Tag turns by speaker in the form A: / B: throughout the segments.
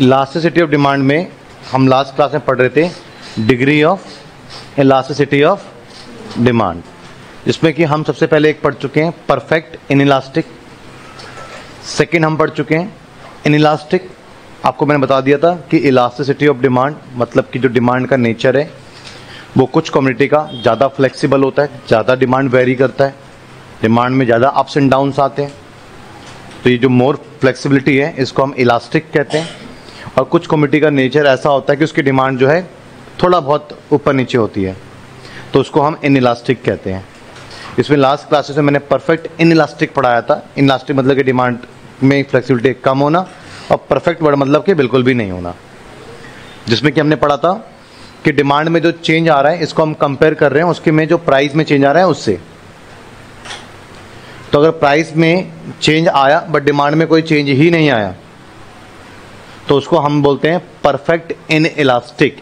A: Elasticity of demand में हम last class में पढ़ रहे थे degree of elasticity of demand, जिसमें कि हम सबसे पहले एक पढ़ चुके हैं परफेक्ट इनइलास्टिक, सेकंड हम पढ़ चुके हैं इनइलास्टिक। आपको मैंने बता दिया था कि इलास्टिसिटी ऑफ डिमांड मतलब कि जो डिमांड का नेचर है वो कुछ कम्युनिटी का ज़्यादा फ्लेक्सिबल होता है, ज़्यादा डिमांड वेरी करता है, डिमांड में ज़्यादा अप्स एंड डाउन्स आते हैं, तो ये जो मोर फ्लेक्सिबिलिटी है इसको हम इलास्टिक कहते हैं। और कुछ कम्युनिटी का नेचर ऐसा होता है कि उसकी डिमांड जो है थोड़ा बहुत ऊपर नीचे होती है, तो उसको हम इनइलास्टिक कहते हैं। इसमें लास्ट क्लासेस में मैंने परफेक्ट इनइलास्टिक पढ़ाया था। इनइलास्टिक मतलब कि डिमांड में फ्लेक्सिबिलिटी कम होना, और परफेक्ट वर्ड मतलब कि बिल्कुल भी नहीं होना, जिसमें कि हमने पढ़ा था कि डिमांड में जो चेंज आ रहा है इसको हम कंपेयर कर रहे हैं उसके में जो प्राइस में चेंज आ रहा है उससे। तो अगर प्राइस में चेंज आया बट डिमांड में कोई चेंज ही नहीं आया तो उसको हम बोलते हैं परफेक्ट इनइलास्टिक।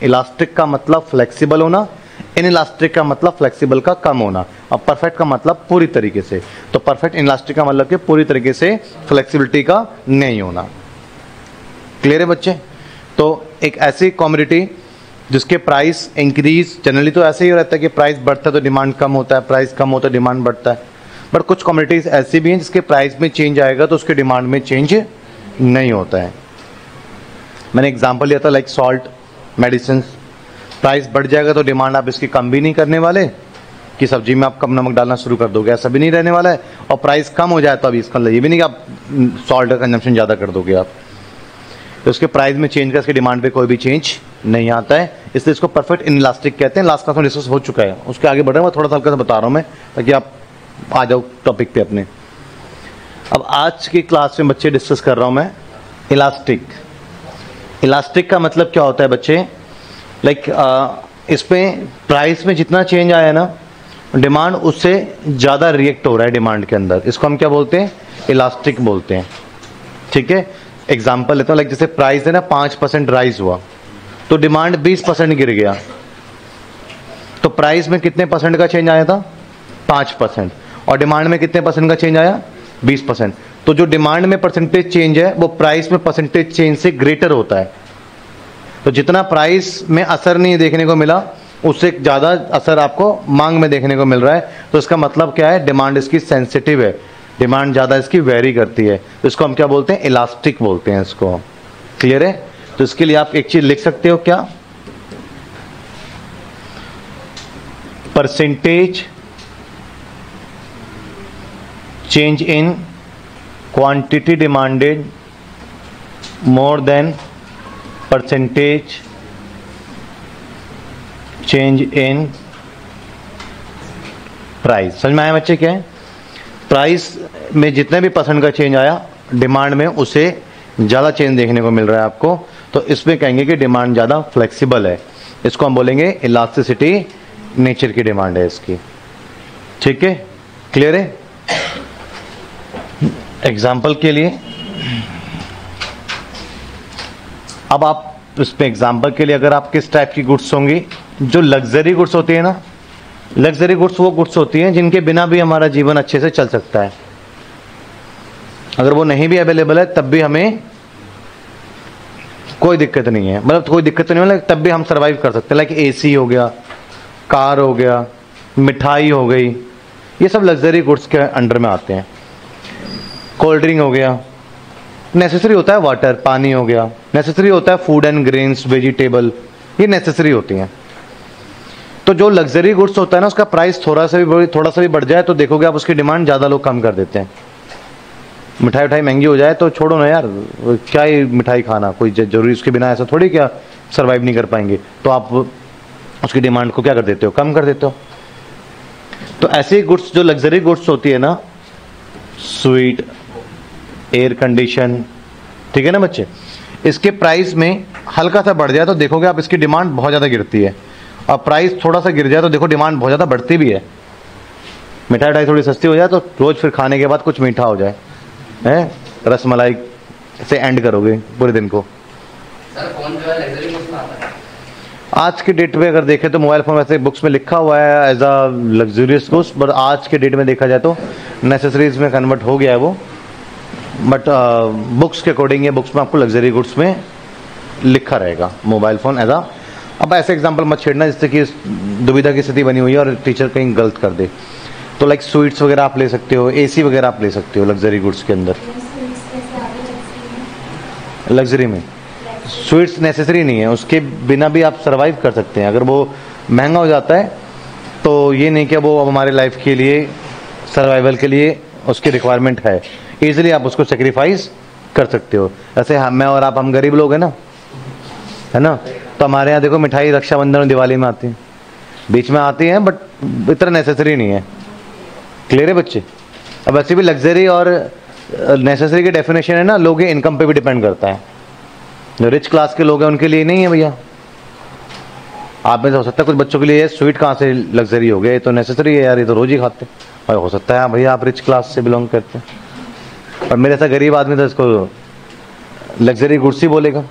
A: इलास्टिक का मतलब फ्लेक्सिबल होना, इनइलास्टिक का मतलब फ्लेक्सिबल का कम होना, और परफेक्ट का मतलब पूरी तरीके से। तो परफेक्ट इनइलास्टिक का मतलब कि पूरी तरीके से फ्लेक्सिबिलिटी का नहीं होना। क्लियर है बच्चे? तो एक ऐसी कमोडिटी जिसके प्राइस इंक्रीज, जनरली तो ऐसे ही रहता है कि प्राइस बढ़ता है तो डिमांड कम होता है, प्राइस कम होता है डिमांड बढ़ता है, बट कुछ कमोडिटीज ऐसी भी हैं जिसके प्राइस में चेंज आएगा तो उसके डिमांड में चेंज नहीं होता है। मैंने एग्जांपल लिया था लाइक सॉल्ट, मेडिसिन, प्राइस बढ़ जाएगा तो डिमांड आप इसकी कम भी नहीं करने वाले कि सब्जी में आप कम नमक डालना शुरू कर दोगे, ऐसा भी नहीं रहने वाला है। और प्राइस कम हो जाए तो अभी इसका ये भी नहीं कि आप सॉल्ट का कंजम्पशन ज़्यादा कर दोगे आप, तो उसके प्राइस में चेंज का इसके डिमांड पे कोई भी चेंज नहीं आता है, इसलिए इसको परफेक्ट इनइलास्टिक कहते हैं। लास्ट क्लास में डिस्कस हो चुका है, उसके आगे बढ़ रहे हैं, मैं थोड़ा सा हल्का सा बता रहा हूँ मैं, ताकि आप आ जाओ टॉपिक पे अपने। अब आज की क्लास में बच्चे डिस्कस कर रहा हूँ मैं इलास्टिक। इलास्टिक का मतलब क्या होता है बच्चे? लाइक इसमें प्राइस में जितना चेंज आया ना, डिमांड उससे ज़्यादा रिएक्ट हो रहा है डिमांड के अंदर, इसको हम क्या बोलते हैं? इलास्टिक बोलते हैं। ठीक है, एग्जाम्पल लेता हूँ, लाइक जैसे प्राइस है ना 5% राइज हुआ तो डिमांड 20% गिर गया, तो प्राइस में कितने परसेंट का चेंज आया था? 5%। और डिमांड में कितने परसेंट का चेंज आया? 20%। तो जो डिमांड में परसेंटेज चेंज है वो प्राइस में परसेंटेज चेंज से ग्रेटर होता है। तो जितना प्राइस में असर नहीं देखने को मिला उससे ज़्यादा असर आपको मांग में देखने को मिल रहा है, तो इसका मतलब क्या है? डिमांड इसकी सेंसिटिव है, डिमांड ज़्यादा इसकी वेरी करती है, तो इसको हम क्या बोलते हैं? इलास्टिक बोलते हैं इसको। क्लियर है? तो इसके लिए आप एक चीज लिख सकते हो, क्या? Percentage change in quantity demanded more than percentage change in price. समझ में आया बच्चे? क्या है? प्राइस में जितने भी परसेंट का चेंज आया डिमांड में उससे ज़्यादा चेंज देखने को मिल रहा है आपको, तो इसमें कहेंगे कि डिमांड ज़्यादा फ्लेक्सिबल है, इसको हम बोलेंगे इलास्टिसिटी नेचर की डिमांड है इसकी। ठीक है, क्लियर है? एग्जाम्पल के लिए अब आप इसमें एग्जाम्पल के लिए अगर आप किस टाइप की गुड्स होंगी, जो लग्जरी गुड्स होती है ना, लग्जरी गुड्स वो गुड्स होती हैं जिनके बिना भी हमारा जीवन अच्छे से चल सकता है, अगर वो नहीं भी अवेलेबल है तब भी हमें कोई दिक्कत नहीं है, मतलब कोई दिक्कत नहीं है, तब भी हम सरवाइव कर सकते हैं। लाइक एसी हो गया, कार हो गया, मिठाई हो गई, ये सब लग्जरी गुड्स के अंडर में आते हैं। कोल्ड ड्रिंक हो गया, नेसेसरी होता है वाटर, पानी हो गया, नेसेसरी होता है फूड एंड ग्रेन्स, वेजिटेबल, ये नेसेसरी होती हैं। तो जो लग्जरी गुड्स होता है ना उसका प्राइस थोड़ा सा भी बढ़ जाए तो देखोगे आप उसकी डिमांड ज़्यादा लोग कम कर देते हैं। मिठाई उठाई महंगी हो जाए तो छोड़ो ना यार, क्या ही मिठाई खाना, कोई जरूरी उसके बिना ऐसा थोड़ी क्या सरवाइव नहीं कर पाएंगे, तो आप उसकी डिमांड को क्या कर देते हो? कम कर देते हो। तो ऐसे गुड्स जो लग्जरी गुड्स होती है ना, स्वीट, एयर कंडीशन, ठीक है ना बच्चे, इसके प्राइस में हल्का सा बढ़ जाए तो देखोगे आप इसकी डिमांड बहुत ज़्यादा गिरती है, और प्राइस थोड़ा सा गिर जाए तो देखो डिमांड बहुत ज़्यादा बढ़ती भी है। मिठाई उठाई थोड़ी सस्ती हो जाए तो रोज़ फिर खाने के बाद कुछ मीठा हो जाए, है रसमलाई से एंड करोगे पूरे दिन को।
B: सर फोन जो है लग्जरी गुड्स में आता है।
A: आज के डेट में अगर देखें तो मोबाइल फोन वैसे बुक्स में लिखा हुआ है as a luxurious goods, but आज के डेट में देखा जाए तो नेसेसरीज में कन्वर्ट हो गया है वो, बट बुक्स के अकॉर्डिंग ये बुक्स में आपको लग्जरी गुड्स में लिखा रहेगा मोबाइल फ़ोन एज आ। अब ऐसे एग्जांपल मत छेड़ना जिससे कि दुविधा की स्थिति बनी हुई है और टीचर कहीं गलत कर दे। तो लाइक स्वीट्स वगैरह आप ले सकते हो, एसी वगैरह आप ले सकते हो लग्जरी गुड्स के अंदर। लग्जरी में स्वीट्स नेसेसरी नहीं है, उसके बिना भी आप सर्वाइव कर सकते हैं। अगर वो महंगा हो जाता है तो ये नहीं कि वो अब हमारे लाइफ के लिए सर्वाइवल के लिए उसकी रिक्वायरमेंट है, इजीली आप उसको सेक्रीफाइस कर सकते हो। ऐसे मैं और आप, हम गरीब लोग हैं ना, है ना, तो हमारे यहाँ देखो मिठाई रक्षाबंधन और दिवाली में आती है, बीच में आती है, बट इतना नेसेसरी नहीं है। क्लियर है बच्चे? अब ऐसे भी लग्जरी और नेसेसरी की डेफिनेशन है ना, लोगों के इनकम पे भी डिपेंड करता है। जो रिच क्लास के लोग हैं उनके लिए नहीं है भैया। आप में से हो सकता है कुछ बच्चों के लिए स्वीट कहाँ से लग्जरी हो गया, ये तो नेसेसरी है यार, ये तो रोज ही खाते हैं। और हो सकता है भैया आप रिच क्लास से बिलोंग करते हैं, और मेरे ऐसा गरीब आदमी तो इसको लग्जरी गुड्स ही बोलेगा।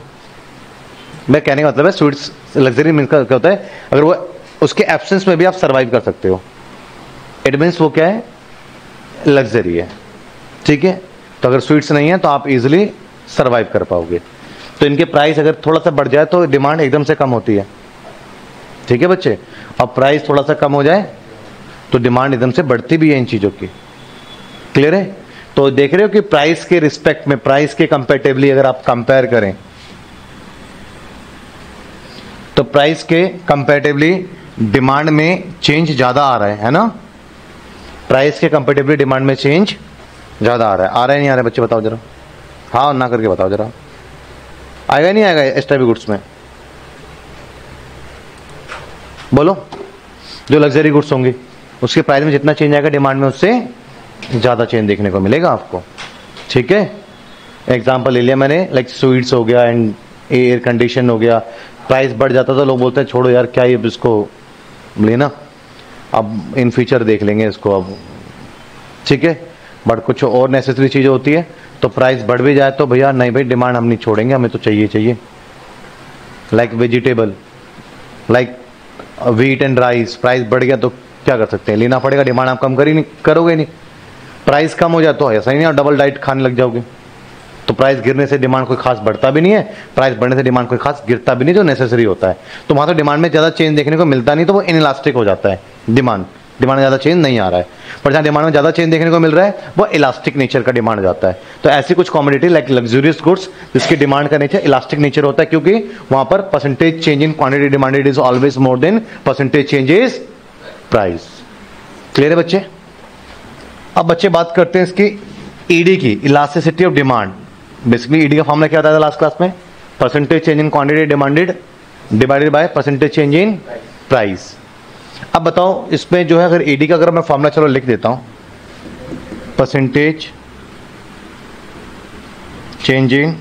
A: मैं कहने का मतलब है स्वीट्स लग्जरी मीन्स क्या होता है, अगर वो उसके एब्सेंस में भी आप सर्वाइव कर सकते हो, इट मीन्स वो क्या है, लग्जरी है। ठीक है, तो अगर स्वीट्स नहीं है तो आप इजीली सर्वाइव कर पाओगे। तो इनके प्राइस अगर थोड़ा सा बढ़ जाए तो डिमांड एकदम से कम होती है। ठीक है बच्चे, और प्राइस थोड़ा सा कम हो जाए तो डिमांड एकदम से बढ़ती भी है इन चीजों की। क्लियर है? तो देख रहे हो कि प्राइस के रिस्पेक्ट में, प्राइस के कंपेरेटिवली अगर आप कंपेयर करें तो प्राइस के कंपेरेटिवली डिमांड में चेंज ज्यादा आ रहा है ना? प्राइस के कंपेरेटिवली डिमांड में चेंज ज्यादा आ रहा है। आ रहा है नहीं आ रहा है बच्चे, बताओ जरा, हाँ और ना करके बताओ जरा, आएगा नहीं आएगा इस टाइप के गुड्स में? बोलो। जो लग्जरी गुड्स होंगे उसके प्राइस में जितना चेंज आएगा डिमांड में उससे ज्यादा चेंज देखने को मिलेगा आपको। ठीक है, एग्जांपल ले लिया मैंने, लाइक स्वीट्स हो गया एंड एयर कंडीशन हो गया। प्राइस बढ़ जाता तो लोग बोलते हैं छोड़ो यार क्या ये इसको लेना, अब इन फ्यूचर देख लेंगे इसको अब। ठीक है, बट कुछ और नेसेसरी चीज़ होती है तो प्राइस बढ़ भी जाए तो भैया नहीं भाई डिमांड हम नहीं छोड़ेंगे, हमें तो चाहिए चाहिए। Like vegetable, like wheat and rice, price बढ़ गया तो क्या कर सकते हैं, लेना पड़ेगा, डिमांड आप कम करोगे नहीं। प्राइस कम हो जाए तो ऐसा ही नहीं, डबल डाइट खाने लग जाओगे। तो प्राइस गिरने से डिमांड कोई खास बढ़ता भी नहीं है, प्राइस बढ़ने से डिमांड कोई खास गिरता भी नहीं, जो नेसेसरी होता है। तो वहां तो डिमांड में ज्यादा चेंज देखने को मिलता नहीं, तो वो इनइलास्टिक हो जाता है डिमांड में ज्यादा चेंज नहीं आ रहा है। पर जहां डिमांड में ज्यादा चेंज देखने को मिल रहा है वो इलास्टिक नेचर का डिमांड जाता है। तो ऐसी कुछ कमोडिटी लाइक लग्जरियस गुड्स जिसकी डिमांड का नेचर इलास्टिक नेचर होता है, क्योंकि वहां पर percentage change in quantity demanded is always more than percentage change is price. Clear है बच्चे? अब बच्चे बात करते हैं इसकी ईडी की, elasticity of demand. Basically ED का फॉर्मूला क्या आता था लास्ट क्लास में? Percentage change in quantity demanded divided by percentage change in price. अब बताओ इसमें जो है, अगर ईडी का अगर मैं फॉर्मूला चलो लिख देता हूं, percentage change in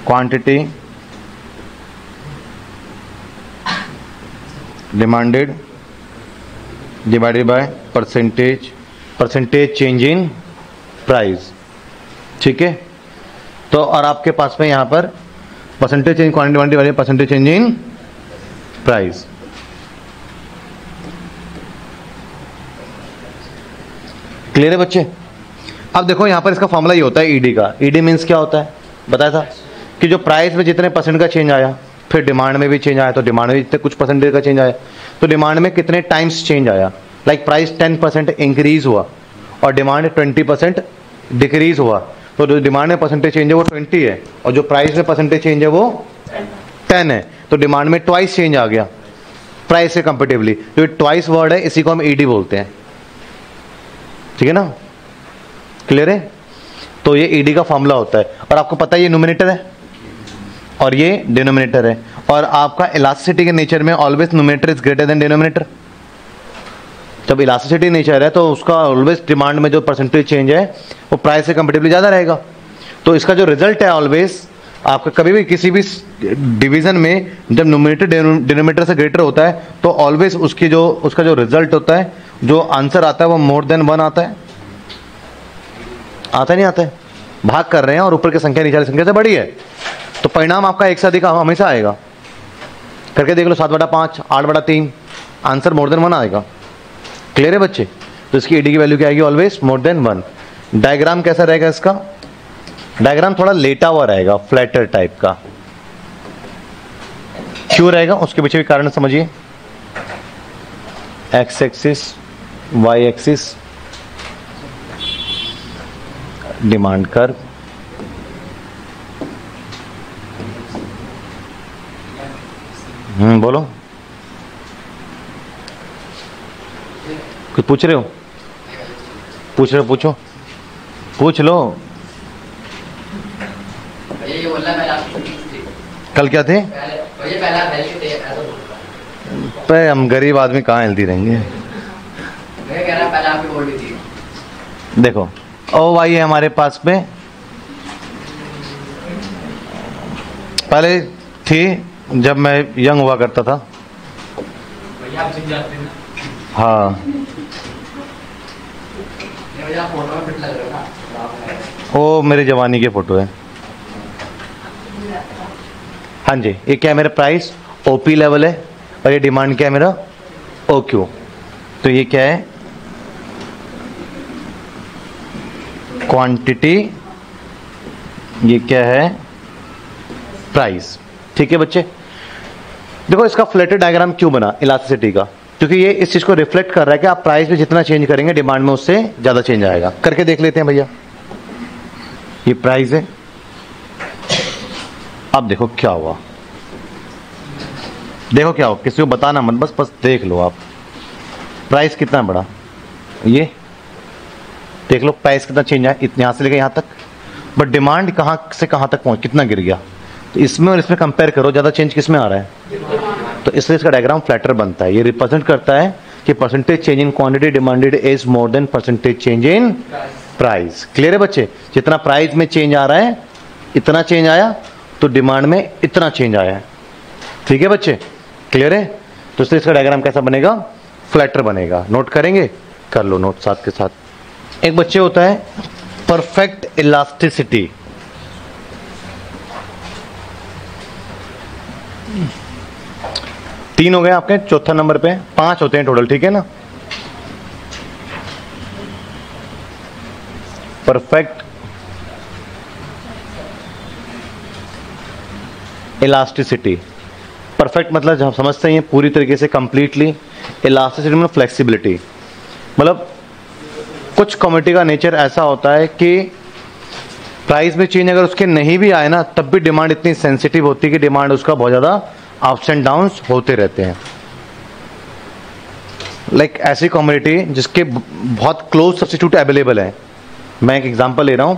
A: quantity demanded divided by percentage change in price. ठीक है, तो और आपके पास में यहां पर percentage change quantity divided percentage change in price. Clear है बच्चे? अब देखो यहां पर इसका फॉर्मूला ये होता है ईडी का। ईडी मींस क्या होता है बताया था कि जो प्राइस में जितने परसेंट का चेंज आया, फिर डिमांड में भी चेंज आया, तो डिमांड में जितने कुछ परसेंटेज का चेंज आया, तो डिमांड में कितने टाइम्स चेंज आया। लाइक प्राइस 10% इंक्रीज हुआ और डिमांड 20% डिक्रीज हुआ, तो जो डिमांड में परसेंटेज चेंज है वो 20 है, और जो प्राइस में परसेंटेज चेंज है वो 10 है। तो डिमांड में ट्वाइस चेंज आ गया प्राइस से कंपेरेटिवली। जो ट्वाइस वर्ड है इसी को हम ईडी बोलते हैं। ठीक है ना? क्लियर है? तो ये ईडी का फॉर्मूला होता है, और आपको पता है ये न्यूमरेटर है और ये डिनोमिनेटर है, और आपका इलास्टिसिटी के नेचर में always numerator is greater than denominator. जब इलास्टिसिटी नेचर है तो उसका ऑलवेज डिमांड में जो परसेंटेज चेंज है वो प्राइस से कंपेरेटिवली ज्यादा रहेगा। तो इसका जो रिजल्ट है ऑलवेज आपका कभी भी किसी भी डिवीजन में जब न्यूमरेटर डिनोमिनेटर से ग्रेटर होता है तो ऑलवेज उसका जो रिजल्ट होता है, जो आंसर आता है वो मोर देन 1 आता है। नहीं आता है? भाग कर रहे हैं और ऊपर की संख्या नीचे वाली संख्या से बड़ी है, तो परिणाम आपका एक से अधिक हमेशा आएगा। करके देख लो, 7/5, 8/3, आंसर मोर देन 1 आएगा। क्लियर है बच्चे? तो इसकी ईडी की वैल्यू क्या आएगी, ऑलवेज मोर देन 1। डायग्राम कैसा रहेगा इसका, डायग्राम थोड़ा लेटा हुआ रहेगा, फ्लैटर टाइप का। क्यों रहेगा उसके पीछे भी कारण समझिए। X axis, Y axis, demand curve, बोलो कुछ पूछ रहे हो, पूछो पूछ लो।
B: ये बोल रहा मैं
A: कल क्या थे,
B: पहला हेल्थ थे ऐसा बोल रहा
A: पे हम गरीब आदमी कहाँ हेल्दी रहेंगे।
B: मैं कह रहा पहले आपकी बोल रही थी।
A: देखो ओ वाई है हमारे पास में, पहले थी जब मैं यंग हुआ करता था।
B: भैया आप जिम जाते हैं ना?
A: हाँ
B: भैया फोटो में फिट लग रहा था।
A: वो मेरी जवानी के फोटो है। हाँ जी, ये क्या है मेरा प्राइस, ओपी लेवल है, और ये डिमांड क्या है मेरा, ओ क्यू। तो ये क्या है, क्वांटिटी, ये क्या है प्राइस। ठीक है बच्चे, देखो इसका फ्लैटेड डायग्राम क्यों बना इलास्टिसिटी का, क्योंकि ये इस चीज को रिफ्लेक्ट कर रहा है कि आप प्राइस में जितना चेंज करेंगे डिमांड में उससे ज्यादा चेंज आएगा। करके देख लेते हैं भैया। ये प्राइस है, अब देखो क्या हुआ, देखो क्या हुआ, किसी को बताना मत, बस देख लो आप। प्राइस कितना बढ़ा, ये देख लो प्राइस कितना चेंज आया, इतने यहां से लेकर यहां तक, बट डिमांड कहां से कहां तक पहुंच, कितना गिर गया। तो इसमें और इसमें कंपेयर करो, ज्यादा चेंज किसमें आ रहा है, तो इसलिए इसका डायग्राम फ्लैटर बनता है। ये रिप्रेजेंट करता है कि percentage change in quantity demanded is more than percentage change in price. Clear है बच्चे, जितना प्राइस में चेंज आ रहा है इतना चेंज आया, तो डिमांड में इतना चेंज आया है। ठीक है बच्चे, क्लियर है। तो इसलिए इसका डायग्राम कैसा बनेगा, फ्लैटर बनेगा। नोट करेंगे, कर लो नोट साथ के साथ। एक बच्चे होता है परफेक्ट इलास्टिसिटी। तीन हो गए आपके, चौथा नंबर पे 5 होते हैं टोटल, ठीक है ना। परफेक्ट इलास्टिसिटी, परफेक्ट मतलब हम समझते हैं पूरी तरीके से कंप्लीटली, इलास्टिसिटी मतलब फ्लेक्सिबिलिटी। मतलब कुछ कमोडिटी का नेचर ऐसा होता है कि प्राइस में चेंज अगर उसके नहीं भी आए ना, तब भी डिमांड इतनी सेंसिटिव होती है कि डिमांड उसका बहुत ज्यादा अप्स एंड डाउन्स होते रहते हैं। लाइक ऐसी कमोडिटी जिसके बहुत क्लोज सब्स्टिट्यूट अवेलेबल है। मैं एक एग्जांपल ले रहा हूं,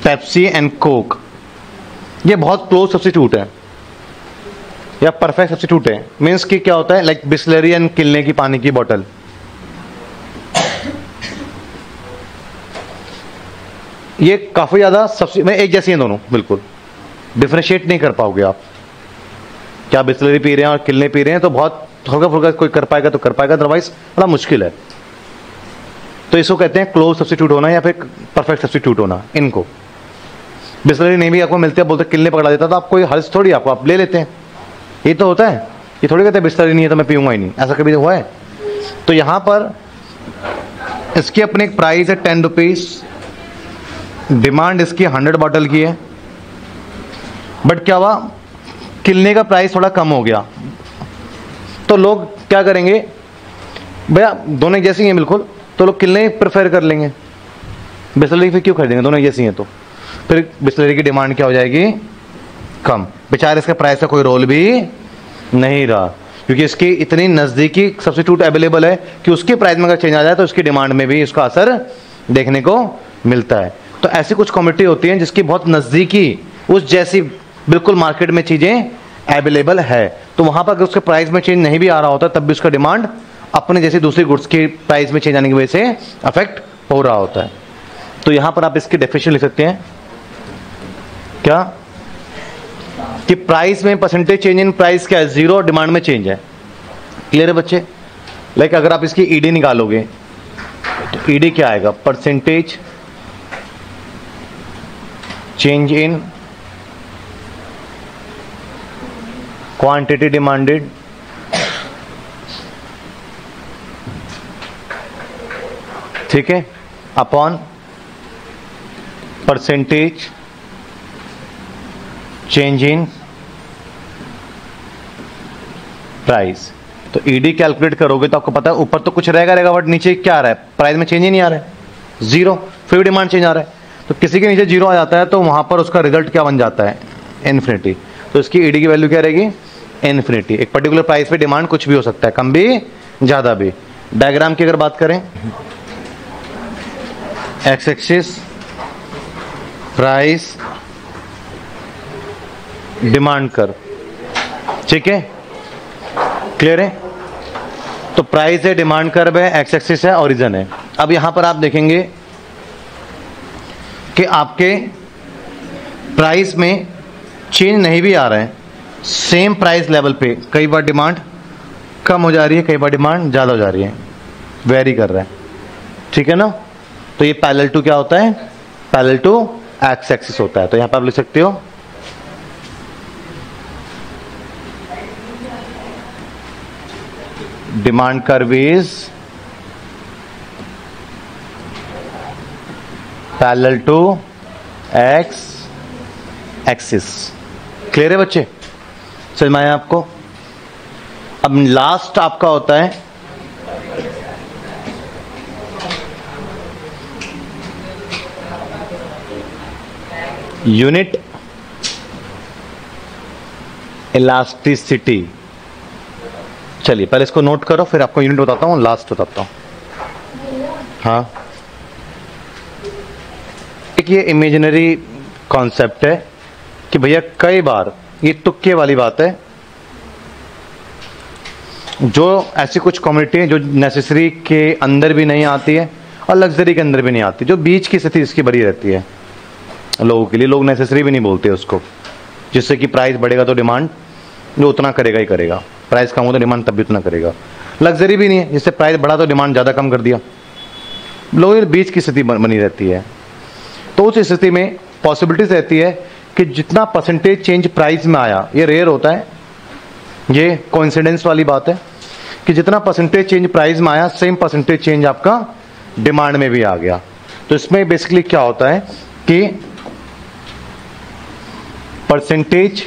A: पेप्सी एंड कोक, ये बहुत क्लोज सब्स्टिट्यूट है या परफेक्ट सब्स्टिट्यूट है। मीन्स कि क्या होता है, लाइक बिस्लरी एंड किलने की पानी की बोतल, ये काफी ज्यादा में एक जैसी हैं दोनों, बिल्कुल डिफरेंशिएट नहीं कर पाओगे आप। क्या बिस्लरी पी रहे हैं और किलने पी रहे हैं तो बहुत हल्का फुल्का कोई कर पाएगा तो कर पाएगा, अदरवाइज बड़ा मुश्किल है। तो इसको कहते हैं क्लोज सब्स्टिट्यूट होना या फिर परफेक्ट सब्स्टिट्यूट होना। इनको बिस्लरी नहीं भी आपको मिलते हैं, बोलते किलने पकड़ा देता तो आप कोई हर्ष थोड़ी, आपको आप ले लेते हैं। ये तो होता है, ये थोड़ी कहते हैं बिस्लरी नहीं है तो मैं पीऊंगा ही नहीं, ऐसा कभी हुआ है। तो यहां पर इसकी अपनी एक प्राइस है 10 रुपीज, डिमांड इसकी 100 बॉटल की है, बट क्या हुआ, किलने का प्राइस थोड़ा कम हो गया। तो लोग क्या करेंगे, भैया दोनों जैसी हैं बिल्कुल, तो लोग किलने प्रेफर कर लेंगे, बिस्लरी फिर क्यों खरीदेंगे, दोनों जैसी हैं। तो फिर बिस्लरी की डिमांड क्या हो जाएगी, कम। बेचारे इसके प्राइस का कोई रोल भी नहीं रहा, क्योंकि इसकी इतनी नजदीकी सब्स्टिट्यूट अवेलेबल है कि उसके प्राइस में अगर चेंज आ जाए तो उसकी डिमांड में भी उसका असर देखने को मिलता है। तो ऐसी कुछ कमोडिटी होती हैं जिसकी बहुत नजदीकी उस जैसी बिल्कुल मार्केट में चीजें अवेलेबल है, तो वहां पर अगर उसके प्राइस में चेंज नहीं भी आ रहा होता तब भी उसका डिमांड अपने जैसी दूसरी गुड्स की प्राइस में चेंज आने की वजह से अफेक्ट हो रहा होता है। तो यहां पर आप इसकी डेफिनेशन लिख सकते हैं क्या, कि प्राइस में परसेंटेज चेंज इन प्राइस क्या है, जीरो, और डिमांड में चेंज है। क्लियर है बच्चे। लाइक अगर आप इसकी ईडी निकालोगे तो ईडी क्या आएगा, percentage change in quantity demanded ठीक है, upon percentage change in price. तो ईडी कैलकुलेट करोगे तो आपको पता है ऊपर तो कुछ रहेगा बट नीचे क्या आ रहा है, प्राइस में चेंज ही नहीं आ रहा है, जीरो, फिर भी डिमांड चेंज आ रहा है। तो किसी के नीचे जीरो आ जाता है तो वहां पर उसका रिजल्ट क्या बन जाता है, इन्फिनिटी। तो इसकी ईडी की वैल्यू क्या रहेगी, इन्फिनिटी। एक पर्टिकुलर प्राइस पे डिमांड कुछ भी हो सकता है, कम भी ज्यादा भी। डायग्राम की अगर बात करें, x axis price demand curve, ठीक है, क्लियर है। तो प्राइस है, डिमांड कर्व है, एक्स एक्सिस है, ओरिजिन है। अब यहां पर आप देखेंगे कि आपके प्राइस में चेंज नहीं भी आ रहा है, सेम प्राइस लेवल पे कई बार डिमांड कम हो जा रही है, कई बार डिमांड ज्यादा हो जा रही है, वेरी कर रहा है, ठीक है ना। तो ये पैरेलल टू क्या होता है, पैरेलल टू एक्स एक्सिस होता है। तो यहां पर आप लिख सकते हो demand curve is parallel to x axis. Clear है बच्चे, समझ में आया आपको। अब लास्ट आपका होता है यूनिट इलास्टिसिटी। चलिए पहले इसको नोट करो, फिर आपको यूनिट बताता हूं, लास्ट बताता हूं। हाँ, एक ये इमेजिनरी कॉन्सेप्ट है कि भैया कई बार ये तुक्के वाली बात है, जो ऐसी कुछ कम्युनिटी है जो नेसेसरी के अंदर भी नहीं आती है और लग्जरी के अंदर भी नहीं आती, जो बीच की स्थिति इसकी बड़ी रहती है लोगों के लिए। लोग नेसेसरी भी नहीं बोलते उसको, जिससे कि प्राइस बढ़ेगा तो डिमांड जो उतना करेगा ही करेगा, प्राइस कम हो तो डिमांड तब भी उतना करेगा। लग्जरी भी नहीं है, जिससे प्राइस बढ़ा तो डिमांड ज्यादा कम कर दिया, लोगों बीच की स्थिति बनी रहती है। तो उस स्थिति में पॉसिबिलिटीज रहती है कि जितना परसेंटेज चेंज प्राइस में आया, ये रेयर होता है, ये कोइंसिडेंस वाली बात है कि जितना परसेंटेज चेंज प्राइस में आया सेम परसेंटेज चेंज आपका डिमांड में भी आ गया। तो इसमें बेसिकली क्या होता है कि percentage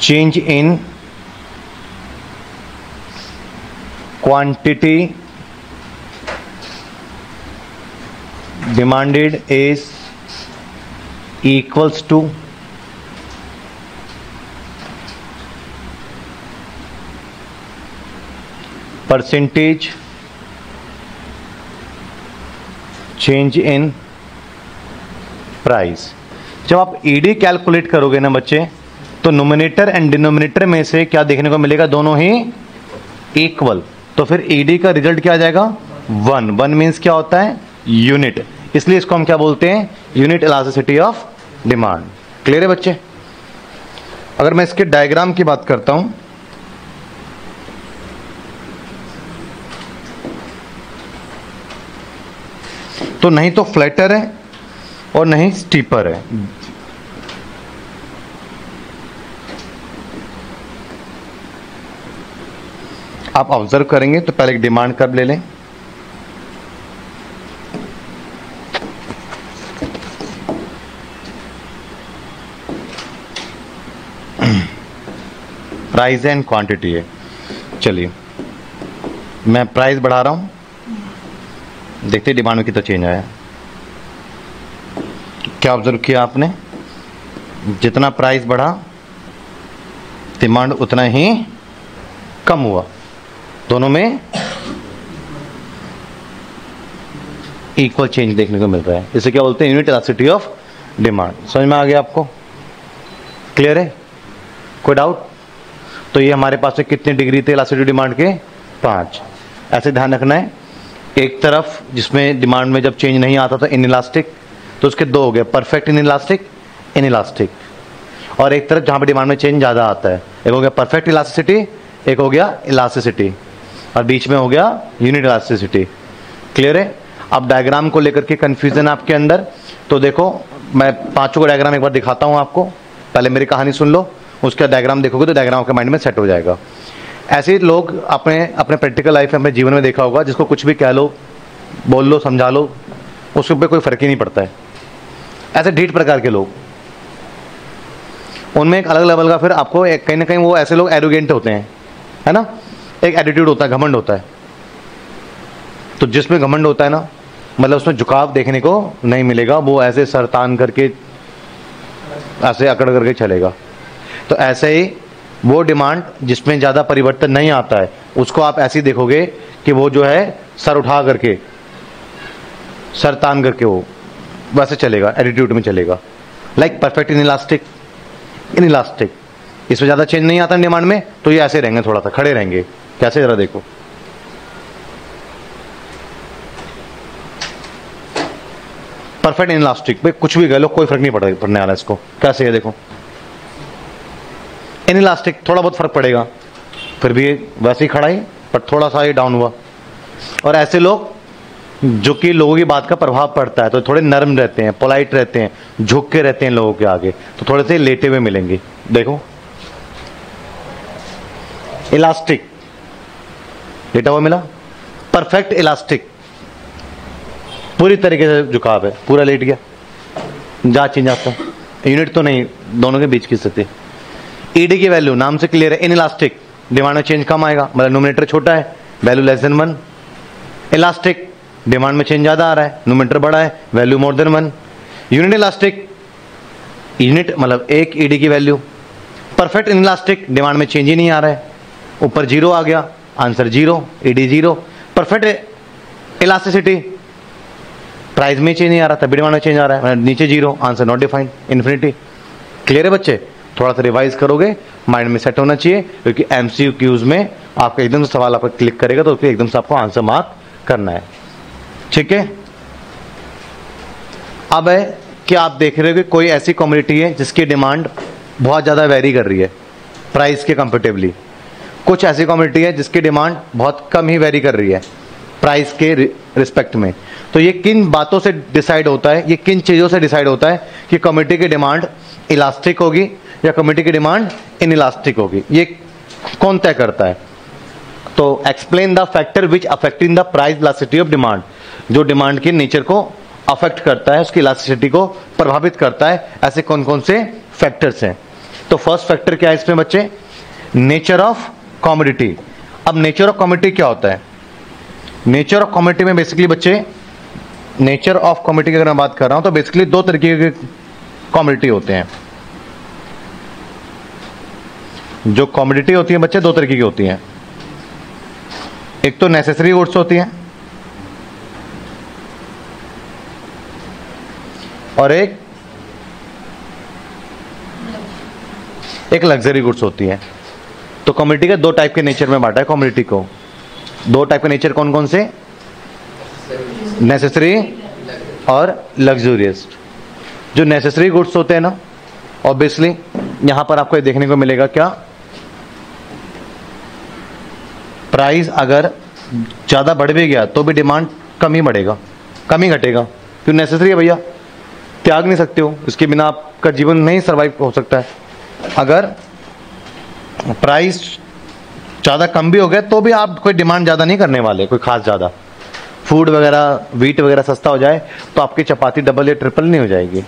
A: change in quantity demanded is equals to percentage change in price. जब आप ईडी कैलकुलेट करोगे ना बच्चे, तो नोमिनेटर एंड डिनोमिनेटर में से क्या देखने को मिलेगा, दोनों ही इक्वल। तो फिर ईडी का रिजल्ट क्या आ जाएगा, 1। 1 मीन्स क्या होता है, यूनिट, इसलिए इसको हम क्या बोलते हैं, unit elasticity of demand. Clear है बच्चे। अगर मैं इसके डायग्राम की बात करता हूं, तो नहीं तो फ्लैटर है और नहीं स्टीपर है। आप ऑब्जर्व करेंगे तो पहले एक डिमांड कर्व ले लें, प्राइस एंड क्वांटिटी है। चलिए मैं प्राइस बढ़ा रहा हूं, देखते डिमांड में कितना चेंज आया। क्या ऑब्जर्व किया आपने, जितना प्राइस बढ़ा डिमांड उतना ही कम हुआ, दोनों में इक्वल चेंज देखने को मिल रहा है। इसे क्या बोलते हैं, यूनिट इलास्टिसिटी ऑफ डिमांड। समझ में आ गया आपको, क्लियर है, कोई डाउट। तो ये हमारे पास में कितने डिग्री थे इलास्टिसिटी डिमांड के, 5। ऐसे ध्यान रखना है, एक तरफ जिसमें डिमांड में जब चेंज नहीं आता था इनइलास्टिक, तो उसके 2 हो गए, परफेक्ट इनइलास्टिक, इनइलास्टिक। और एक तरफ जहां पे डिमांड में चेंज ज्यादा आता है, एक हो गया परफेक्ट इलास्टिसिटी, एक हो गया इलास्टिसिटी, और बीच में हो गया यूनिट इलास्टिसिटी। क्लियर है। अब डायग्राम को लेकर के कंफ्यूजन आपके अंदर, तो देखो मैं 5 को डायग्राम एक बार दिखाता हूं आपको, पहले मेरी कहानी सुन लो, उसका डायग्राम देखोगे तो डायग्राम आपके माइंड में सेट हो जाएगा। ऐसे लोग अपने अपने प्रैक्टिकल लाइफ में, अपने जीवन में देखा होगा, जिसको कुछ भी कह लो, बोल लो, समझा लो, उसके ऊपर कोई फर्क ही नहीं पड़ता है। ऐसे ढीठ प्रकार के लोग, उनमें एक अलग लेवल का फिर आपको कहीं ना कहीं वो ऐसे लोग एरोगेंट होते हैं, है ना, एक एटीट्यूड होता है, घमंड होता है। तो जिसमें घमंड होता है ना, मतलब उसमें झुकाव देखने को नहीं मिलेगा, वो ऐसे सर तान करके ऐसे अकड़ करके चलेगा। तो ऐसे ही वो डिमांड जिसमें ज़्यादा परिवर्तन नहीं आता है, उसको आप ऐसे ही देखोगे कि वो जो है सर उठा करके, सर तान करके वो वैसे चलेगा, एटीट्यूड में चलेगा। लाइक परफेक्ट इनइलास्टिक, इनइलास्टिक, इसमें ज़्यादा चेंज नहीं आता डिमांड में, तो ये ऐसे रहेंगे, थोड़ा सा खड़े रहेंगे। कैसे, जरा देखो, परफेक्ट इनइलास्टिक, भाई कुछ भी कह लो कोई फर्क नहीं पड़ने वाला इसको। कैसे है, देखो, इनइलास्टिक थोड़ा बहुत फर्क पड़ेगा, फिर भी वैसे ही खड़ा ही, पर थोड़ा सा ये डाउन हुआ। और ऐसे लोग जो कि लोगों की बात का प्रभाव पड़ता है, तो थोड़े नरम रहते हैं, पोलाइट रहते हैं, झुक के रहते हैं लोगों के आगे, तो थोड़े से लेटे हुए मिलेंगे। देखो, इलास्टिक, लेटा हुआ मिला, परफेक्ट इलास्टिक, पूरी तरीके से झुकाव है, पूरा लेट गया, जा चेंज आता, यूनिट तो नहीं, दोनों के बीच की स्थिति। ईडी की वैल्यू नाम से क्लियर है, इनइलास्टिक, डिमांड में चेंज कम आएगा, मतलब नोमिनेटर छोटा है, value less than 1। Elastic, demand में चेंज ज्यादा आ रहा है, नोमिनेटर बड़ा है, value more than 1। Unit elastic, unit मतलब एक ईडी की वैल्यू। परफेक्ट इनइलास्टिक, डिमांड में चेंज ही नहीं आ रहा है, ऊपर 0 आ गया, answer 0, ED 0। Perfect elasticity, price में चेंज नहीं आ रहा, तभी डिमांड में चेंज आ रहा है, नीचे 0, answer not defined, infinity. Clear है बच्चे? थोड़ा सा रिवाइज करोगे, माइंड में सेट होना चाहिए, क्योंकि एमसीक्यूज में आपका एकदम से सवाल आप क्लिक करेगा तो एकदम से आपको आंसर मार्क करना है। ठीक है, अब है कि आप देख रहे हो कि कोई ऐसी कमोडिटी है जिसकी डिमांड बहुत ज़्यादा वेरी कर रही है प्राइस के कंपेरेटिवली, कुछ ऐसी कमोडिटी है जिसकी डिमांड बहुत कम ही वेरी कर रही है प्राइस के रिस्पेक्ट में। तो ये किन बातों से डिसाइड होता है, ये किन चीज़ों से डिसाइड होता है कि कमोडिटी की डिमांड इलास्टिक होगी या कमोडिटी की डिमांड इनइलास्टिक होगी, ये कौन तय करता है? तो explain the factor which affecting the price elasticity of demand, जो डिमांड के नेचर को अफेक्ट करता है, उसकी इलास्टिसिटी को प्रभावित करता है, ऐसे कौन कौन से फैक्टर्स हैं। तो फर्स्ट फैक्टर क्या है इसमें बच्चे? Nature of commodity. अब नेचर ऑफ कमोडिटी क्या होता है? नेचर ऑफ कमोडिटी में बेसिकली बच्चे, नेचर ऑफ कमोडिटी की अगर मैं बात कर रहा हूं तो बेसिकली दो तरीके के कमोडिटी होते हैं। जो कमोडिटी होती है बच्चे दो तरीके की होती हैं, एक तो नेसेसरी गुड्स होती हैं और एक लग्जरी गुड्स होती है। तो कमोडिटी के दो टाइप के नेचर में बांटा है कमोडिटी को। दो टाइप के नेचर कौन कौन से? नेसेसरी और लग्जूरियस। जो नेसेसरी गुड्स होते हैं ना, ऑब्वियसली यहां पर आपको देखने को मिलेगा क्या, प्राइस अगर ज्यादा बढ़ भी गया तो भी डिमांड कम ही बढ़ेगा, कम ही घटेगा, क्यों? नेसेसरी है भैया, त्याग नहीं सकते हो, इसके बिना आपका जीवन नहीं सर्वाइव हो सकता है। अगर प्राइस ज़्यादा कम भी हो गया तो भी आप कोई डिमांड ज़्यादा नहीं करने वाले, कोई खास ज़्यादा। फूड वगैरह, वीट वगैरह सस्ता हो जाए तो आपकी चपाती डबल या ट्रिपल नहीं हो जाएगी।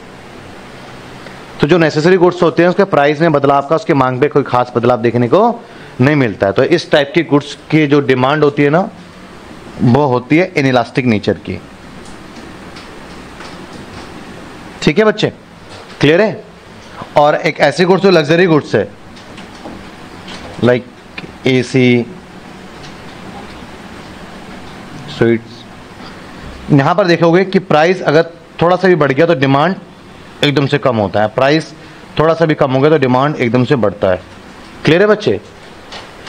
A: तो जो नेसेसरी गुड्स होते हैं उसके प्राइस में बदलाव का, उसकी मांग पे कोई खास बदलाव देखने को नहीं मिलता है। तो इस टाइप की गुड्स की जो डिमांड होती है ना, वो होती है इनइलास्टिक नेचर की। ठीक है बच्चे, क्लियर है? और एक ऐसी गुड्स जो लग्जरी गुड्स है, लाइक एसी, स्वीट्स, यहां पर देखोगे कि प्राइस अगर थोड़ा सा भी बढ़ गया तो डिमांड एकदम से कम होता है, प्राइस थोड़ा सा भी कम हो गया तो डिमांड एकदम से बढ़ता है। क्लियर है बच्चे?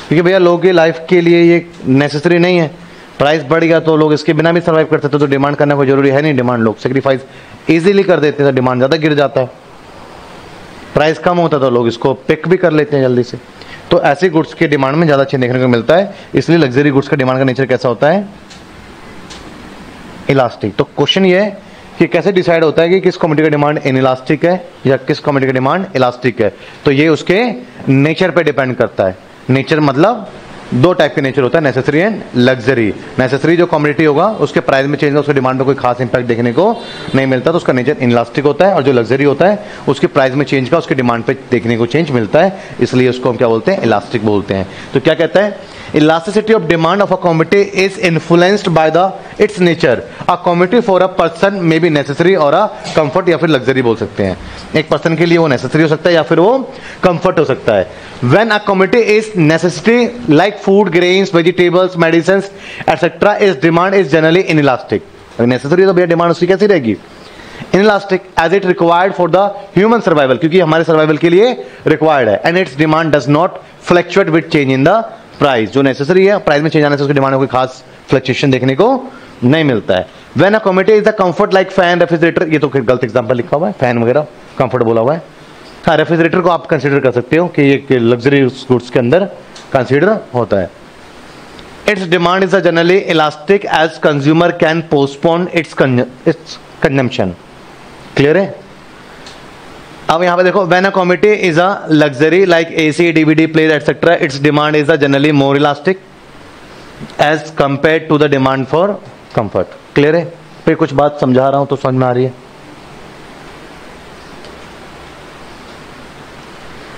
A: क्योंकि भैया लोगों की लाइफ के लिए ये नेसेसरी नहीं है, प्राइस बढ़ गया तो लोग इसके बिना भी सर्वाइव कर सकते, तो डिमांड करना कोई जरूरी है नहीं। डिमांड लोग सेक्रीफाइस इजीली कर देते हैं, तो डिमांड ज़्यादा गिर जाता है। प्राइस कम होता है तो लोग इसको पिक भी कर लेते हैं जल्दी से। तो ऐसी गुड्स की डिमांड में ज़्यादा चेंज देखने को मिलता है, इसलिए लग्जरी गुड्स का डिमांड का नेचर कैसा होता है? इलास्टिक। तो क्वेश्चन ये है कि कैसे डिसाइड होता है कि किस कमोडिटी का डिमांड इनइलास्टिक है या किस कमोडिटी का डिमांड इलास्टिक है? तो ये उसके नेचर पे डिपेंड करता है। नेचर मतलब दो टाइप के नेचर होता है, नेसेसरी एंड लग्जरी। नेसेसरी जो कमोडिटी होगा उसके प्राइस में चेंज होगा, उसके डिमांड पे कोई खास इंपैक्ट देखने को नहीं मिलता, तो उसका नेचर इनलास्टिक होता है। और जो लग्जरी होता है उसके प्राइस में चेंज का उसके डिमांड पे देखने को चेंज मिलता है, इसलिए उसको हम क्या बोलते हैं, इलास्टिक बोलते हैं। तो क्या कहता है, elasticity of demand of a commodity is influenced by the it's nature. A commodity for a person may be necessary और अ कंफर्ट, या फिर लग्जरी बोल सकते हैं। एक पर्सन के लिए वो नेसेसरी हो सकता है या फिर वो कंफर्ट हो सकता है। When a commodity is necessity like food, grains, vegetables, medicine etcetera, is demand is generally inelastic. अगर नेसेसरी तो भैया डिमांड उसकी कैसी रहेगी, inelastic, as it required for the human survival, क्योंकि हमारे सर्वाइवल के लिए रिक्वायर्ड है। And its demand does not fluctuate with change in the price. जो नेसेसरी है प्राइस में चेंज आने से उसकी डिमांड में कोई खास फ्लक्चुएशन देखने को नहीं मिलता है। When a commodity is the comfort like fan, refrigerator, ये तो गलत एग्जांपल लिखा हुआ है, फैन वगैरह कंफर्ट बोला हुआ है। हाँ, रेफ्रिजरेटर को आप कंसीडर कर सकते हो कि ये लग्जरी गुड्स के अंदर कंसीडर होता है। Its demand is generally elastic as consumer can postpone its consumption. Clear है। अब यहां पे देखो, when a commodity is a luxury like AC, DVD player etcetera, its demand is generally more elastic as compared to the demand for comfort. Clear है। फिर कुछ बात समझा रहा हूं तो समझ में आ रही है,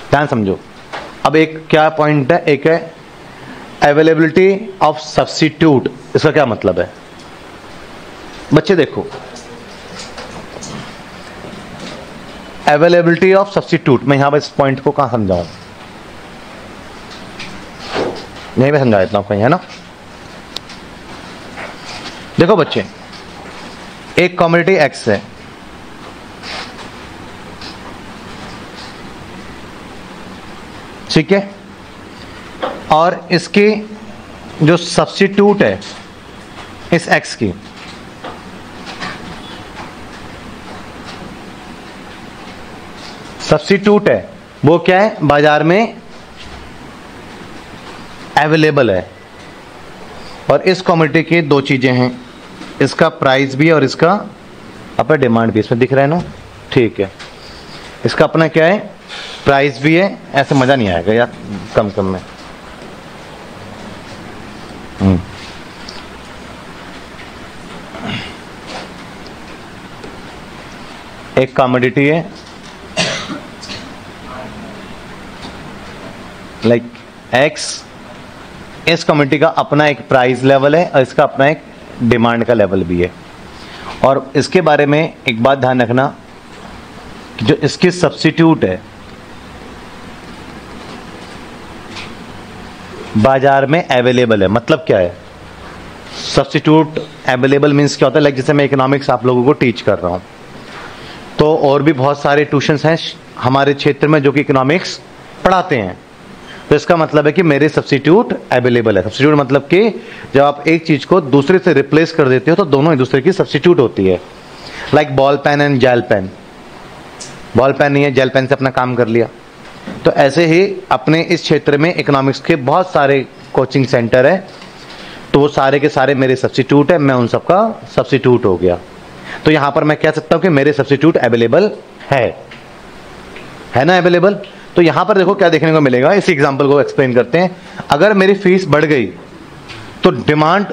A: ध्यान समझो। अब एक क्या पॉइंट है, एक है अवेलेबिलिटी ऑफ सब्स्टिट्यूट। इसका क्या मतलब है बच्चे, देखो अवेलेबिलिटी ऑफ सब्स्टिट्यूट, मैं यहां पर इस पॉइंट को कहां समझाऊं, यहीं पे समझा देता हूं कहीं, है ना। देखो बच्चे, एक कमोडिटी एक्स है, ठीक है, और इसकी जो सब्स्टिट्यूट है इस एक्स की, सब्स्टिट्यूट है वो क्या है, बाजार में अवेलेबल है। और इस कमोडिटी की दो चीजें हैं, इसका प्राइस भी और इसका अपना डिमांड भी, इसमें दिख रहा है ना, ठीक है। इसका अपना क्या है, प्राइस भी है, ऐसे मजा नहीं आएगा यार कम कम में। एक कमोडिटी है लाइक एक्स, इस कमोडिटी का अपना एक प्राइस लेवल है और इसका अपना एक डिमांड का लेवल भी है। और इसके बारे में एक बात ध्यान रखना कि जो इसकी सब्स्टिट्यूट है बाजार में अवेलेबल है, मतलब क्या है, सब्स्टिट्यूट अवेलेबल मींस क्या होता है, लाइक जैसे मैं इकोनॉमिक्स आप लोगों को टीच कर रहा हूं, तो और भी बहुत सारे ट्यूशंस हैं हमारे क्षेत्र में जो कि इकोनॉमिक्स पढ़ाते हैं। तो इसका मतलब है कि मेरे सब्स्टिट्यूट अवेलेबल है। सब्स्टिट्यूट मतलब कि जब आप एक चीज को दूसरे से रिप्लेस कर देते हो तो दोनों एक दूसरे की सब्स्टिट्यूट होती है। Like ball pen and gel pen, ball pen नहीं है, जेल पेन से अपना काम कर लिया। तो ऐसे ही अपने इस क्षेत्र में इकोनॉमिक्स के बहुत सारे कोचिंग सेंटर है, तो वो सारे के सारे मेरे सब्स्टिट्यूट है, मैं उन सबका सब्स्टिट्यूट हो गया। तो यहां पर मैं कह सकता हूं कि मेरे सब्स्टिट्यूट अवेलेबल है ना, अवेलेबल। तो यहां पर देखो क्या देखने को मिलेगा, इस एग्जांपल को एक्सप्लेन करते हैं। अगर मेरी फीस बढ़ गई तो डिमांड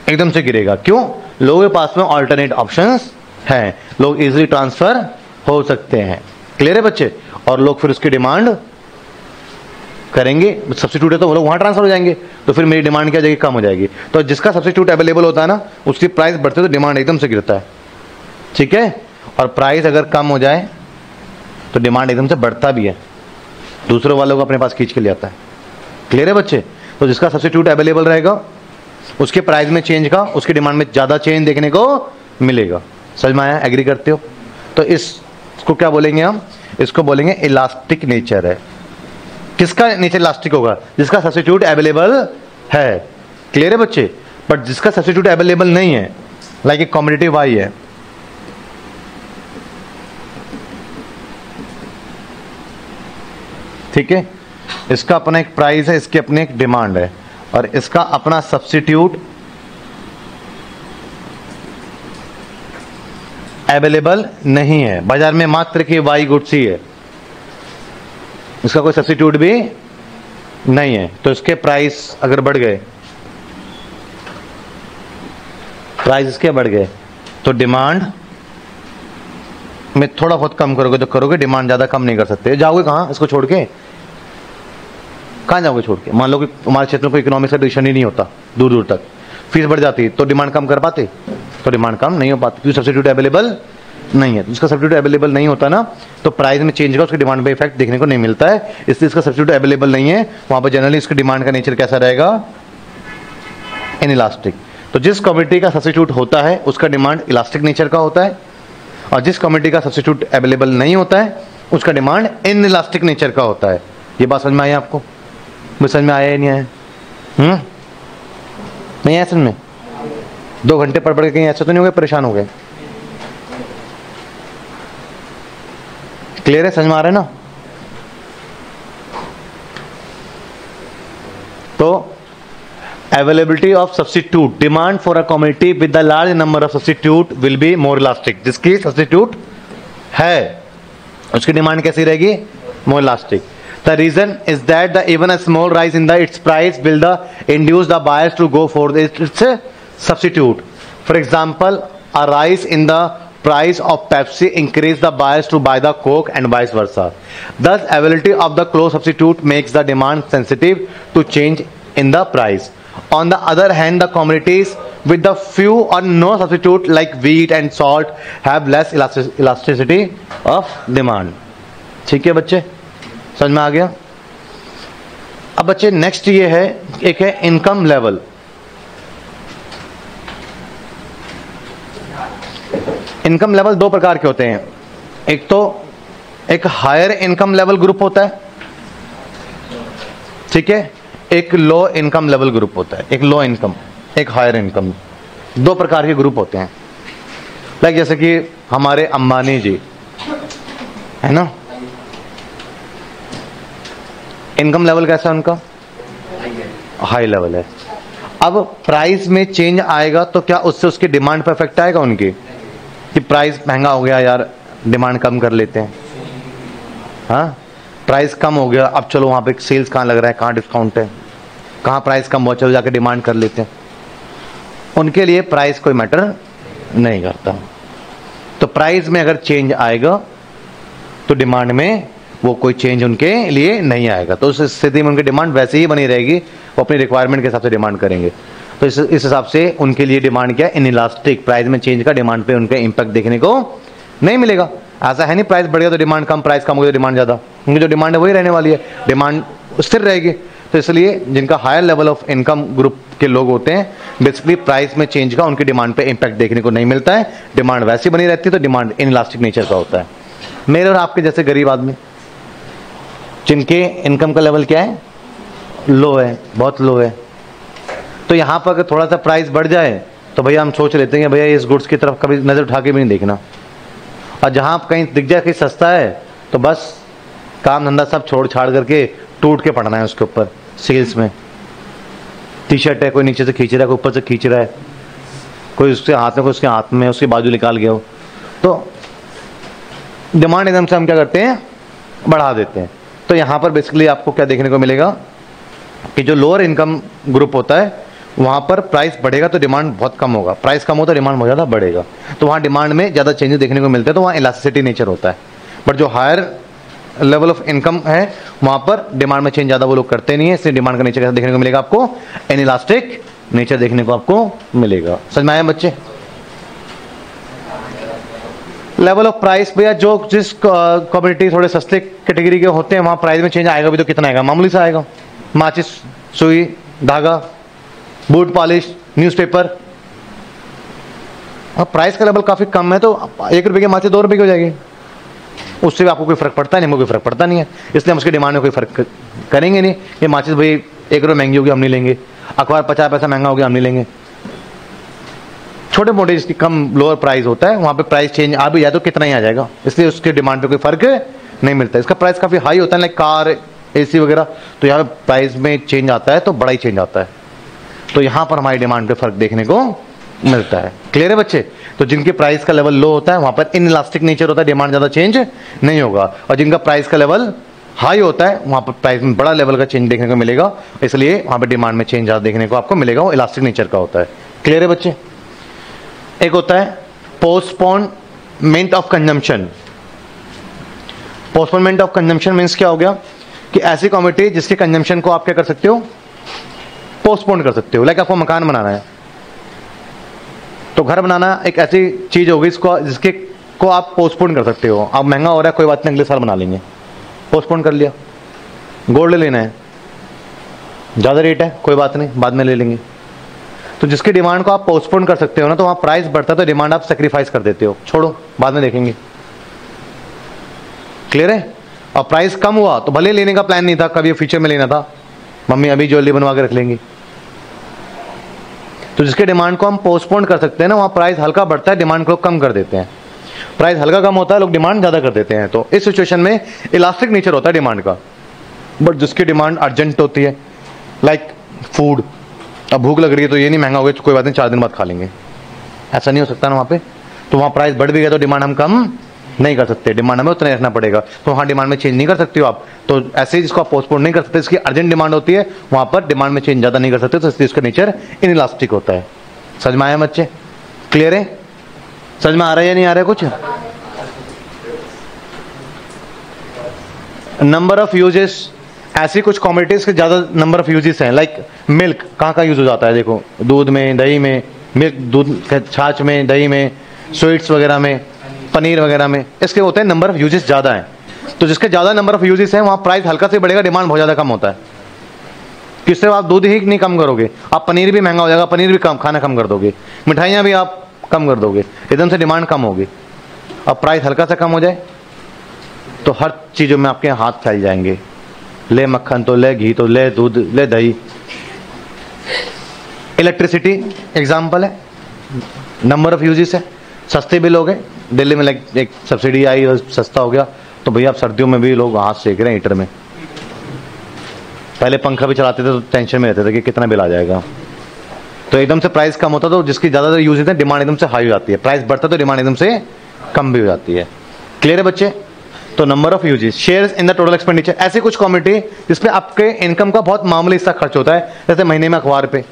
A: एकदम से गिरेगा, क्यों, लोगों के पास में ऑल्टरनेट ऑप्शंस हैं, लोग इजीली ट्रांसफर हो सकते हैं। क्लियर है बच्चे। और लोग फिर उसकी डिमांड करेंगे, सब्स्टिट्यूट है तो वो लोग वहां ट्रांसफर हो जाएंगे, तो फिर मेरी डिमांड क्या हो जाएगी, कम हो जाएगी। तो जिसका सब्स्टिट्यूट अवेलेबल होता है ना, उसकी प्राइस बढ़ते तो डिमांड एकदम से गिरता है, ठीक है। और प्राइस अगर कम हो जाए तो डिमांड एकदम से बढ़ता भी है, दूसरों वालों को अपने पास खींच के ले आता है। क्लियर है बच्चे। तो जिसका सब्स्टिट्यूट अवेलेबल रहेगा उसके प्राइस में चेंज का उसकी डिमांड में ज्यादा चेंज देखने को मिलेगा। समझ में आया, एग्री करते हो। तो इसको क्या बोलेंगे हम, इसको बोलेंगे इलास्टिक नेचर है। किसका नेचर इलास्टिक होगा, जिसका सब्स्टिट्यूट अवेलेबल है। क्लियर है बच्चे। बट जिसका सब्स्टिट्यूट अवेलेबल नहीं है, लाइक एक कमोडिटी वाई है, ठीक है, इसका अपना एक प्राइस है, इसकी अपनी एक डिमांड है, और इसका अपना सब्स्टिट्यूट अवेलेबल नहीं है, बाजार में मात्र की वाई गुड्स ही है, इसका कोई सब्स्टिट्यूट भी नहीं है, तो इसके प्राइस अगर बढ़ गए, प्राइस इसके बढ़ गए, तो डिमांड में थोड़ा बहुत कम करोगे तो करोगे, डिमांड ज्यादा कम नहीं कर सकते। जाओगे कहाँ इसको छोड़ के, कहाँ जाओगे छोड़ के? मान लो कि हमारे क्षेत्र में कोई इकोनॉमिक सॉल्यूशन ही नहीं होता, दूर दूर तक फीस बढ़ जाती, तो डिमांड कम कर पाते? तो डिमांड कम नहीं हो पाती, क्योंकि सब्स्टिट्यूट अवेलेबल नहीं है। जिसका सब्स्टिट्यूट अवेलेबल नहीं होता ना, तो प्राइस में चेंज का उसकी डिमांड पे इफेक्ट देखने को नहीं मिलता है, इसलिए इसका सब्स्टिट्यूट अवेलेबल नहीं है। वहां पर जनरली इसकी डिमांड का नेचर कैसा रहेगा? इनइलास्टिक। तो जिस कमोडिटी का सब्स्टिट्यूट होता है उसका डिमांड इलास्टिक नेचर का होता है, और जिस कमोडिटी का सब्स्टिट्यूट अवेलेबल नहीं होता है उसका डिमांड इनइलास्टिक नेचर का होता है। ये बात समझ में आई आपको? समझ में आया या नहीं आया? नहीं आया समझ में? 2 घंटे पढ़ के कहीं ऐसा तो नहीं हो गए, परेशान हो गए? क्लियर है? समझ में आ रहा है ना? तो availability of substitute, demand for a commodity with the large number of substitute will be more elastic. जिसकी सब्स्टिट्यूट है उसकी डिमांड कैसी रहेगी? मोर elastic. The reason is that even a small rise in its price will induce the buyers to go for its substitute. For example, a rise in the price of Pepsi increase the buyers to buy the Coke and vice versa. Thus, availability of the close substitute makes the demand sensitive to change in the price. On the other hand, the commodities with the few or no substitute like wheat and salt have less elasticity of demand. ठीक है बच्चे, समझ में आ गया? अब बच्चे next ये है, एक है इनकम लेवल। इनकम लेवल 2 प्रकार के होते हैं। एक तो एक हायर इनकम लेवल ग्रुप होता है, ठीक है, एक लो इनकम लेवल ग्रुप होता है। एक लो इनकम, एक हायर इनकम, 2 प्रकार के ग्रुप होते हैं। लाइक जैसे कि हमारे अंबानी जी है ना, इनकम लेवल कैसा है उनका? हाई लेवल है। अब प्राइस में चेंज आएगा तो क्या उससे उसकी डिमांड पर इफेक्ट आएगा उनकी, कि प्राइस महंगा हो गया यार, डिमांड कम कर लेते हैं? हाँ, प्राइस कम हो गया, अब चलो वहां पे सेल्स कहाँ लग रहा है, कहाँ डिस्काउंट है, कहाँ प्राइस कम हो, चलो जाके डिमांड कर लेते हैं। उनके लिए प्राइस कोई मैटर नहीं करता। तो प्राइस में अगर चेंज आएगा तो डिमांड में वो कोई चेंज उनके लिए नहीं आएगा। तो उस स्थिति में उनकी डिमांड वैसे ही बनी रहेगी, वो अपनी रिक्वायरमेंट के हिसाब से डिमांड करेंगे। तो इस हिसाब से उनके लिए डिमांड क्या है? इनइलास्टिक। प्राइस में चेंज का डिमांड पे उनका इंपैक्ट देखने को नहीं मिलेगा। ऐसा है नहीं प्राइस बढ़ गया तो डिमांड कम, प्राइस कम हो गया तो डिमांड ज्यादा। उनकी जो डिमांड है वही रहने वाली है, डिमांड स्थिर रहेगी। तो इसलिए जिनका higher level of income group के लोग होते हैं, बेसिकली प्राइस में चेंज का उनकी डिमांड पे इंपैक्ट देखने को नहीं मिलता है, डिमांड वैसी बनी रहती है। तो डिमांड इनइलास्टिक नेचर का होता है। मेरे और आपके जैसे गरीब आदमी जिनके इनकम का लेवल क्या है? लो है, बहुत लो है। तो यहाँ पर अगर थोड़ा सा प्राइस बढ़ जाए तो भैया हम सोच लेते हैं भैया इस गुड्स की तरफ कभी नजर उठा के भी नहीं देखना। और जहाँ कहीं दिख जाए कहीं सस्ता है तो बस काम धंधा सब छोड़ छाड़ करके टूट के पड़ना है उसके ऊपर। सेल्स में टी शर्ट है, कोई नीचे से खींच रहा है, कोई ऊपर से खींच रहा है, कोई उसके हाथ में, कोई उसके हाथ में, उसकी बाजू निकाल गया हो, तो डिमांड एकदम से हम क्या करते हैं? बढ़ा देते हैं। तो यहाँ पर बेसिकली आपको क्या देखने को मिलेगा कि जो लोअर इनकम ग्रुप होता है वहाँ पर प्राइस बढ़ेगा तो डिमांड बहुत कम होगा, प्राइस कम होता है डिमांड बहुत ज़्यादा बढ़ेगा। तो वहाँ डिमांड में ज़्यादा चेंजेस देखने को मिलते हैं, तो वहाँ इलास्टिसिटी नेचर होता है। बट जो हायर लेवल ऑफ इनकम है वहाँ पर डिमांड में चेंज ज़्यादा वो लोग करते नहीं है, इसलिए डिमांड का नेचर कैसा देखने को मिलेगा आपको? इनइलास्टिक नेचर देखने को आपको मिलेगा। समझ में आया बच्चे? लेवल ऑफ प्राइस भैया जो जिस कम्युनिटी थोड़े सस्ते कैटेगरी के होते हैं वहाँ प्राइस में चेंज आएगा भी तो कितना आएगा? मामूली सा आएगा। माचिस, सुई, धागा, बूट पॉलिश, न्यूज़पेपर। अब प्राइस का लेवल काफ़ी कम है तो 1 रुपये की माचिस 2 रुपये की हो जाएगी, उससे भी आपको कोई फर्क पड़ता है नहीं, हमको कोई फर्क पड़ता नहीं है, इसलिए हम उसकी डिमांड में कोई फर्क करेंगे नहीं। ये माचिस भाई 1 रुपये महंगी होगी हम नहीं लेंगे, अखबार 50 पैसा महंगा हो गया हम नहीं लेंगे। छोटे मोटे जिसकी कम लोअर प्राइस होता है वहाँ पे प्राइस चेंज आ भी जाए तो कितना ही आ जाएगा, इसलिए उसके डिमांड पे कोई फर्क नहीं मिलता। इसका प्राइस काफ़ी हाई होता है, लाइक कार, एसी वगैरह, तो यहाँ पे प्राइस में चेंज आता है तो बड़ा ही चेंज आता है। तो यहाँ पर हमारी डिमांड पे फर्क देखने को मिलता है। क्लियर है बच्चे? तो जिनके प्राइस का लेवल लो होता है वहाँ पर इनइलास्टिक नेचर होता है, डिमांड ज़्यादा चेंज नहीं होगा। और जिनका प्राइस का लेवल हाई होता है वहां पर प्राइस में बड़ा लेवल का चेंज देखने को मिलेगा, इसलिए वहां पर डिमांड में चेंज ज़्यादा देखने को आपको मिलेगा, वो इलास्टिक नेचर का होता है। क्लियर है बच्चे? एक होता है postponement of consumption. Postponement of consumption means क्या हो गया कि ऐसी कमोडिटी जिसके कंजम्पशन को आप क्या कर सकते हो, पोस्टपोन कर सकते हो। लाइक आपको मकान बनाना है, तो घर बनाना एक ऐसी चीज होगी इसको जिसके को आप पोस्टपोन कर सकते हो। अब महंगा हो रहा है, कोई बात नहीं, अगले साल बना लेंगे, पोस्टपोन कर लिया। गोल्ड लेना है, ज़्यादा रेट है, कोई बात नहीं, बाद में ले लेंगे। तो जिसकी डिमांड को आप पोस्टपोन कर सकते हो ना, तो वहाँ प्राइस बढ़ता है तो डिमांड आप सेक्रीफाइस कर देते हो, छोड़ो बाद में देखेंगे। क्लियर है? और प्राइस कम हुआ तो भले लेने का प्लान नहीं था, कभी फ्यूचर में लेना था, मम्मी अभी ज्वेलरी बनवा के रख लेंगी। तो जिसके डिमांड को हम पोस्टपोन कर सकते हैं ना, वहाँ प्राइस हल्का बढ़ता है, डिमांड को कम कर देते हैं। प्राइस हल्का कम होता है, लोग डिमांड ज़्यादा कर देते हैं। तो इस सिचुएशन में इलास्टिक नेचर होता है डिमांड का। बट जिसकी डिमांड अर्जेंट होती है, लाइक फूड, अब भूख लग रही है तो ये नहीं महंगा हो गया तो कोई बात नहीं 4 दिन बाद खा लेंगे, ऐसा नहीं हो सकता ना वहाँ पे। तो वहाँ प्राइस बढ़ भी गया तो डिमांड हम कम नहीं कर सकते, डिमांड हमें उतना ही रखना पड़ेगा। तो वहाँ डिमांड में चेंज नहीं कर सकते हो आप। तो ऐसे ही जिसको आप पोस्टपोन नहीं कर सकते, इसकी अर्जेंट डिमांड होती है, वहाँ पर डिमांड में चेंज ज़्यादा नहीं कर सकते, तो इसलिए इसका नेचर इनइलास्टिक होता है। समझ में आया बच्चे? क्लियर है? समझ में आ रहा है या नहीं आ रहा है कुछ? नंबर ऑफ यूजेस, ऐसी कुछ कमोडिटीज के ज़्यादा नंबर ऑफ यूजेस हैं। लाइक मिल्क कहाँ कहाँ यूज हो जाता है, देखो दूध में, दही में, मिल्क दूध छाछ में, दही में, स्वीट्स वगैरह में, पनीर वगैरह में, इसके होते हैं नंबर ऑफ यूजेस ज़्यादा हैं। तो जिसके ज़्यादा नंबर ऑफ यूजेस हैं वहाँ प्राइस हल्का से बढ़ेगा, डिमांड बहुत ज़्यादा कम होता है। किससे आप दूध ही नहीं कम करोगे, आप पनीर भी महंगा हो जाएगा, पनीर भी कम खाना कम कर दोगे, मिठाइयाँ भी आप कम कर दोगे, एकदम से डिमांड कम होगी। अब प्राइस हल्का सा कम हो जाए तो हर चीज़ों में आपके हाथ फैल जाएंगे, ले मक्खन तो ले, घी तो ले, दूध ले, दही। इलेक्ट्रिसिटी एग्जाम्पल है, नंबर ऑफ यूजेस है, सस्ते बिल हो गए। दिल्ली में लाइक एक सब्सिडी आई और सस्ता हो गया, तो भैया अब सर्दियों में भी लोग हाथ सेक रहे हैं हीटर में। पहले पंखा भी चलाते थे तो टेंशन में रहते थे कि कितना बिल आ जाएगा। तो एकदम से प्राइस कम होता तो जिसकी ज़्यादातर यूज है डिमांड एकदम से हाई हो जाती है, प्राइस बढ़ता तो डिमांड एकदम से कम भी हो जाती है। क्लियर है बच्चे? तो number of uses, shares in the total expenditure, ऐसी कुछ कमोडिटी जिसमें आपके इनकम का बहुत मामूली हिस्सा खर्च होता है, जैसे महीने में अखबार पे,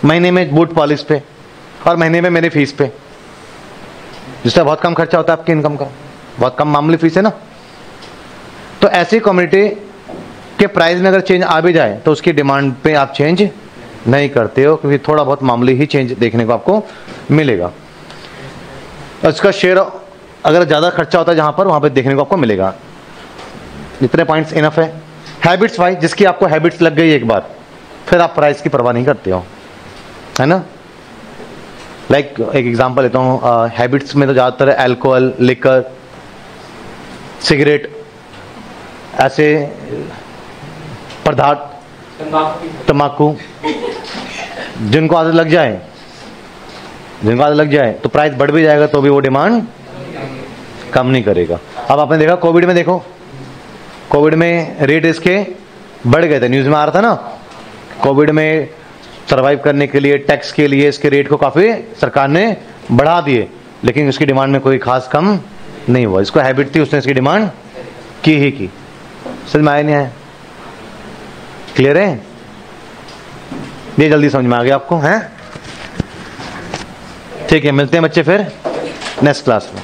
A: महीने में बूट पॉलिश पे, और महीने में मेरी फीस पे, जिससे बहुत कम खर्चा होता है आपकी इनकम का, बहुत कम मामूली फीस है ना। तो ऐसी कमोडिटी के प्राइस में अगर चेंज आ भी जाए तो उसकी डिमांड पे आप चेंज नहीं करते हो, क्योंकि थोड़ा बहुत मामूली ही चेंज देखने को आपको मिलेगा। उसका शेयर अगर ज़्यादा खर्चा होता है जहाँ पर, वहाँ पे देखने को आपको मिलेगा। इतने पॉइंट्स इनफ है। हैबिट्स वाइज, जिसकी आपको हैबिट्स लग गई एक बार, फिर आप प्राइस की परवाह नहीं करते हो, है ना। लाइक एक एग्जांपल लेता हूँ, हैबिट्स में तो ज़्यादातर अल्कोहल, लिकर, सिगरेट, ऐसे पदार्थ, तंबाकू, जिनको आदत लग जाए तो प्राइस बढ़ भी जाएगा तो भी वो डिमांड कम नहीं करेगा। अब आपने देखा कोविड में, देखो कोविड में रेट इसके बढ़ गए थे, न्यूज़ में आ रहा था ना। कोविड में सरवाइव करने के लिए, टैक्स के लिए इसके रेट को काफ़ी सरकार ने बढ़ा दिए, लेकिन इसकी डिमांड में कोई खास कम नहीं हुआ। इसको हैबिट थी, उसने इसकी डिमांड की ही की। समझ में आया नहीं आया? क्लियर है? ये जल्दी समझ में आ गया आपको, हैं? ठीक है, मिलते हैं बच्चे फिर नेक्स्ट क्लास में।